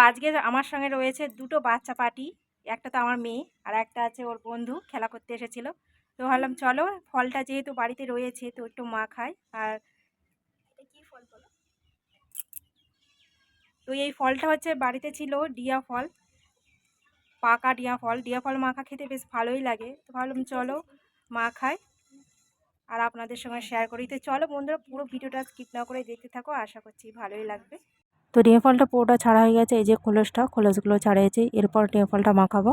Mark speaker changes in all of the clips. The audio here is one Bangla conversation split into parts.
Speaker 1: আজকে আমার সঙ্গে রয়েছে দুটো বাচ্চা পার্টি, একটা তো আমার মেয়ে আর একটা আছে ওর বন্ধু খেলা করতে এসেছিল। তো ভাবলাম চলো ফলটা যেহেতু বাড়িতে রয়েছে তো একটু মা খায়। আর কি ফল বলো? তো এই ফলটা হচ্ছে বাড়িতে ছিল ডিয়া ফল, পাকা ডিয়া ফল মাখা খেতে বেশ ভালোই লাগে। তো ভাবলাম চলো মা খায় আর আপনাদের সঙ্গে শেয়ার করি। তো চলো বন্ধুরা পুরো ভিডিওটা স্কিপ না করে দেখতে থাকো, আশা করছি ভালোই লাগবে। তো ডিয়া ফলটা পুরোটা ছাড়া হয়ে গেছে, এই যে খোলসগুলো ছাড়িয়েছি। এরপর ডিয়া ফলটা মাখাবো।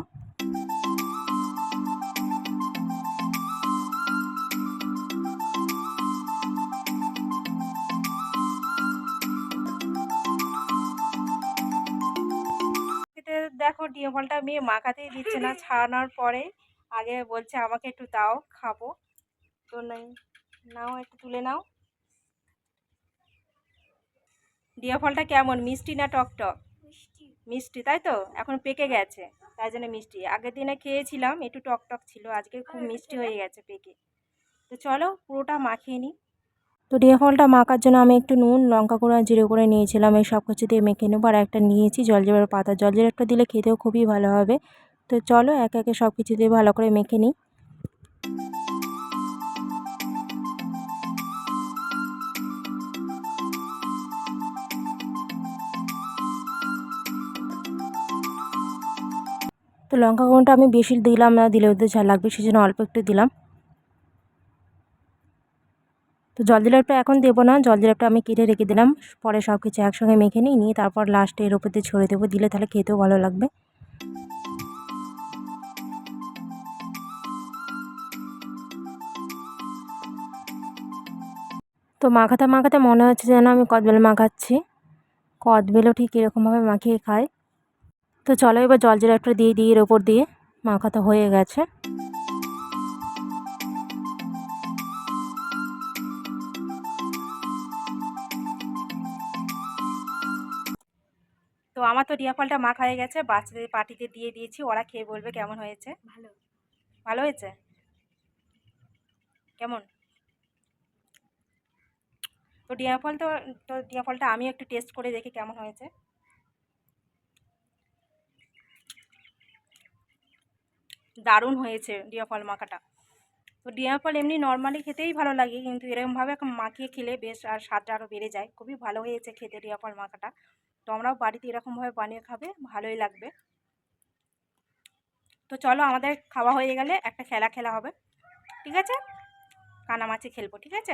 Speaker 1: দেখো ডিয়া ফলটা মেয়ে মাখাতেই দিচ্ছে না, ছাড়ানোর পরে আগে বলছে আমাকে একটু দাও খাবো। তো নাও একটু তুলে নাও। ডিয়া ফলটা কেমন, মিষ্টি না টক টক? মিষ্টি, তাই তো? এখন পেকে গেছে তাই জন্য মিষ্টি। আগের দিনে খেয়েছিলাম একটু টক টক ছিল, আজকে খুব মিষ্টি হয়ে গেছে পেকে। তো চলো পুরোটা মাখিয়ে নিই। তো ডিয়া ফলটা মাখার জন্য আমি একটু নুন, লঙ্কা গুঁড়ো আর জিরে গুঁড়ো নিয়েছিলাম, এই সব কিছু দিয়ে মেখে নেবো। আর একটা নিয়েছি জলজিরার পাতা, জলজিরাটা দিলে খেতেও খুবই ভালো হবে। তো চলো একে একে সব কিছু দিয়ে ভালো করে মেখে নিই। তো লঙ্কা গুঁড়োটা আমি বেশি দিলাম না, দিলে ওদের ঝাল লাগবে সেজন্য অল্প একটু দিলাম। তো জলজিরাটা এখন দেবো না, জলজিরাটা আমি কেটে রেখে দিলাম, পরে সব কিছু একসঙ্গে মেখে নিই তারপর লাস্টে এর উপর দিয়ে ছড়িয়ে দেবো, দিলে তাহলে খেতেও ভালো লাগবে। তো মাখাতে মাখাতে মনে হচ্ছে যেন আমি কদবেল মাখাচ্ছি, কদবেলও ঠিক এরকমভাবে মাখিয়ে খায়। তো চলো এবার জলজিরাটা দিয়ে দিই এর ওপর দিয়ে, মাখাতে হয়ে গেছে। তো আমার তো ডিয়া ফলটা মাখা হয়ে গেছে, বাচ্চাদের পার্টিতে দিয়ে দিয়েছি, ওরা খেয়ে বলবে কেমন হয়েছে। ভালো হয়েছে? কেমন? তো ডিয়া ফলটা আমি একটু টেস্ট করে দেখি কেমন হয়েছে। দারুণ হয়েছে ডিয়া ফল মাখাটা। তো ডিয়া ফল এমনি নর্মালি খেতেই ভালো লাগে, কিন্তু এরকমভাবে মাখিয়ে খেলে বেশ আর স্বাদটা আরও বেড়ে যায়। খুবই ভালো হয়েছে খেতে ডিয়া ফল মাখাটা। তো আমরাও বাড়িতে এরকমভাবে বানিয়ে খাবে, ভালোই লাগবে। তো চলো আমাদের খাওয়া হয়ে গেলে একটা খেলা হবে, ঠিক আছে? কানামাছি খেলবো, ঠিক আছে?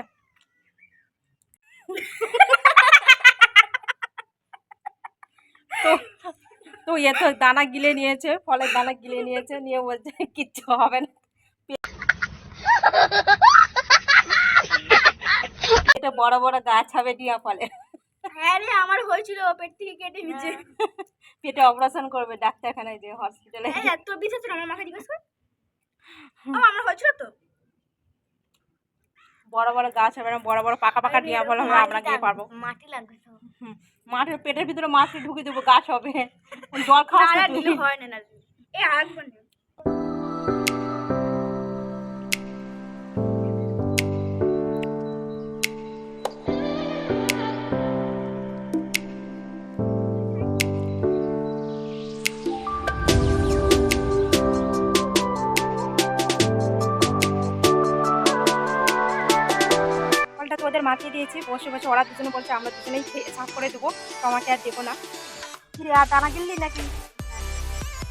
Speaker 1: তো তো তো দানা গিলে নিয়েছে, ফলের দানা গিলে নিয়েছে, নিয়ে বলছে কিচ্ছু হবে না, এটা বড় বড় গাছ হবে ডিয়া ফলের।
Speaker 2: হ্যাঁ রে, আমার হয়েছিল, পেট থেকে কেটে নিচে।
Speaker 1: পেটে অপারেশন করবে ডাক্তারখানায়, যে হসপিটালে।
Speaker 2: হ্যাঁ তোর বিশ্বাস ছিল আমার মাকে জিজ্ঞেস কর। আমার হয়েছিল তো।
Speaker 1: বড় বড় গাছ হবে না, বড় বড় পাকা পাকা ডিয়া ফল হবে, আমরা গিয়ে পারবো।
Speaker 2: মাটি লাগবে তো।
Speaker 1: মাঠের পেটের ভিতরে মাটি ঢুকে দেবো, গাছ হবে। জল খাওয়া
Speaker 2: হয় না। এই আরেকবার
Speaker 1: ওদের মাখিয়ে দিয়েছি, বসে বসে ওরা দুজনে বলছে আমরা দুজনেই সাফ করে দেবো, তো আমাকে আর দেবো না। কিরে আর দানা গিললি নাকি?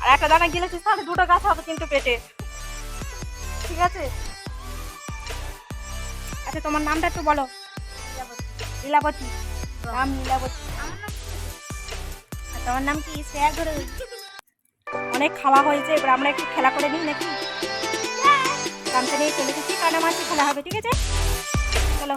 Speaker 1: আর একটা দানা গিলেছিস তাহলে দুটো গাছ হবে কিন্তু পেটে, ঠিক আছে? আচ্ছা তোমার নামটা একটু বলো। লীলাবতী। নাম লীলাবতী। তোমার নাম কি? শেয়ার ধরে। অনেক খাওয়া হয়েছে, এবার আমরা একটু খেলা করে নিই নাকি? গামছা নিয়ে চলে গেছি, কানামাছি খেলা হবে, ঠিক আছে? চলো।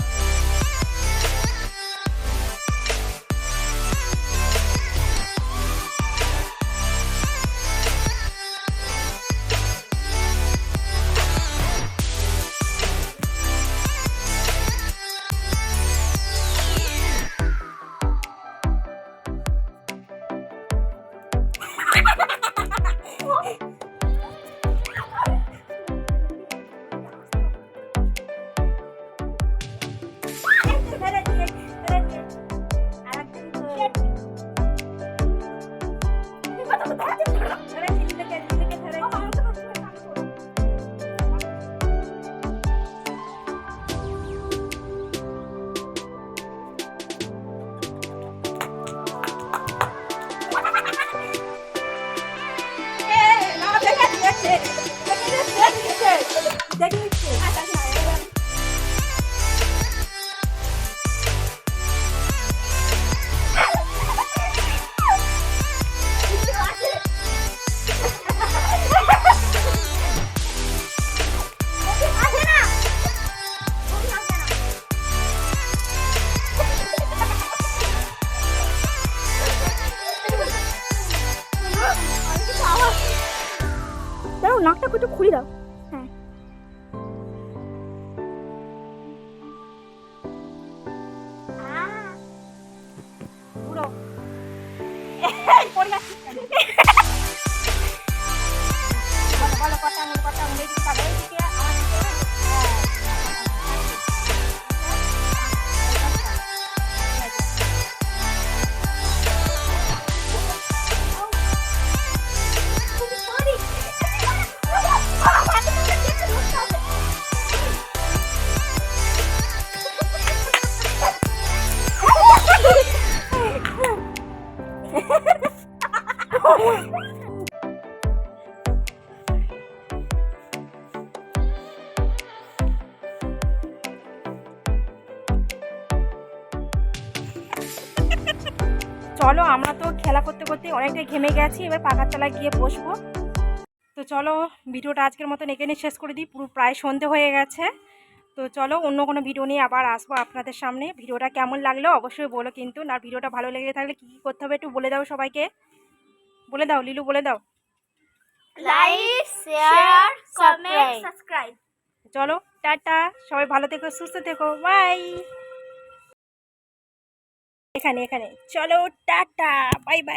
Speaker 2: খুলে দাও। হ্যাঁ
Speaker 1: পুরো পড়ে যাচ্ছিস কেন? বলো বলো কথা আঙুল এদিকে তাকাও, এদিকে আমার দিকে। হ্যাঁ। চলো, আমরা তো খেলা করতে করতে অনেকটাই ঘেমে গেছি, এবার পাখার তলায় গিয়ে বসবো। তো চলো, ভিডিওটা আজকের মতন এখানে শেষ করে দিই, পুরো প্রায় সন্ধে হয়ে গেছে। তো চলো, অন্য কোনো ভিডিও নিয়ে আবার আসবো আপনাদের সামনে। ভিডিওটা কেমন লাগলো অবশ্যই বলো কিন্তু। আর ভিডিওটা ভালো লেগে থাকলে কী কী করতে হবে একটু বলে দাও সবাইকে। বলে দাও লিলু, বলে দাও।
Speaker 2: Like share comment subscribe.
Speaker 1: চলো টাটা, সবাই ভালো থেকো, সুস্থ থেকো, বাই। এখানে চলো টাটা, বাই বাই।